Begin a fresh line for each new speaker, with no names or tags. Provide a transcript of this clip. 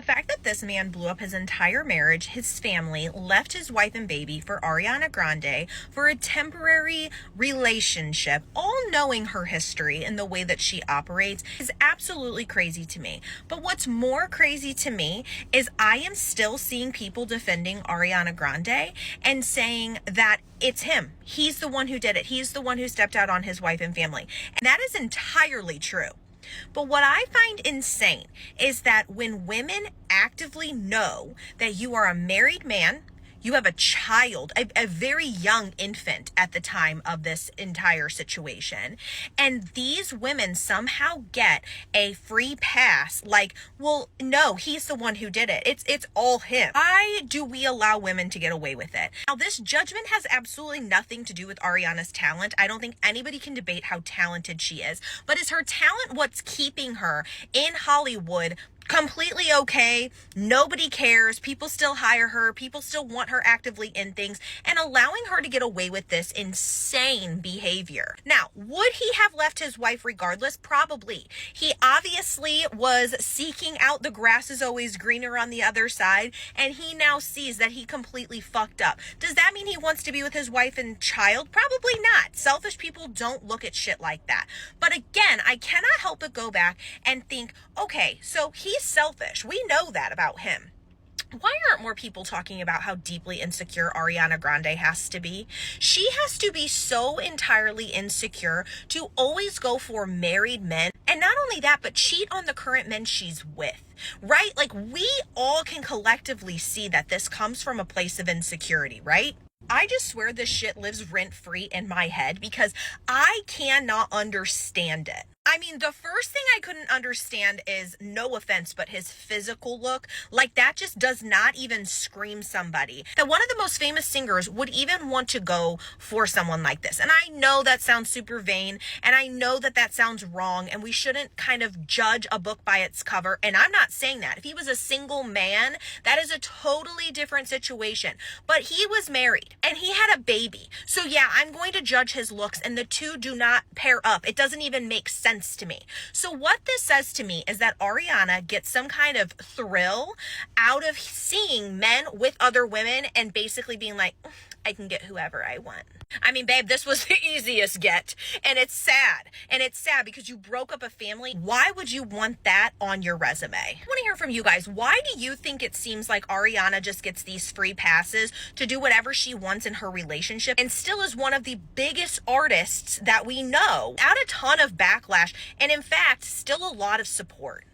fact that this man blew up his entire marriage, his family, left his wife and baby for Ariana Grande for a temporary relationship, all knowing her history and the way that she operates, is absolutely crazy to me. But what's more crazy to me is I am still seeing people defending Ariana Grande and saying that it's him. He's the one who did it. He's the one who stepped out on his wife and family. And that is entirely true. But what I find insane is that when women actively know that you are a married man, you have a child, a very young infant at the time of this entire situation, and these women somehow get a free pass, like, well, no, he's the one who did it. It's all him. Why do we allow women to get away with it? Now, this judgment has absolutely nothing to do with Ariana's talent. I don't think anybody can debate how talented she is, but is her talent what's keeping her in Hollywood completely okay? Nobody cares. People still hire her. People still want her actively in things, and allowing her to get away with this insane behavior. Now, would he have left his wife regardless? Probably. He obviously was seeking out the grass is always greener on the other side, and he now sees that he completely fucked up. Does that mean he wants to be with his wife and child? Probably not. Selfish people don't look at shit like that. But again, I cannot help but go back and think, okay, so he's selfish. We know that about him. Why aren't more people talking about how deeply insecure Ariana Grande has to be? She has to be so entirely insecure to always go for married men. And not only that, but cheat on the current men she's with, right? Like, we all can collectively see that this comes from a place of insecurity, right? I just swear this shit lives rent-free in my head because I cannot understand it. I mean, the first thing I couldn't understand is, no offense, but his physical look. Like, that just does not even scream somebody that one of the most famous singers would even want to go for someone like this. And I know that sounds super vain, and I know that that sounds wrong, and we shouldn't kind of judge a book by its cover. And I'm not saying that. If he was a single man, that is a totally different situation. But he was married, and he had a baby. So yeah, I'm going to judge his looks, and the two do not pair up. It doesn't even make sense to me. So what this says to me is that Ariana gets some kind of thrill out of seeing men with other women and basically being like, I can get whoever I want. I mean, babe, this was the easiest get, and it's sad. And it's sad because you broke up a family. Why would you want that on your resume? I want to hear from you guys. Why do you think it seems like Ariana just gets these free passes to do whatever she wants in her relationship and still is one of the biggest artists that we know, without a ton of backlash, and in fact, still a lot of support?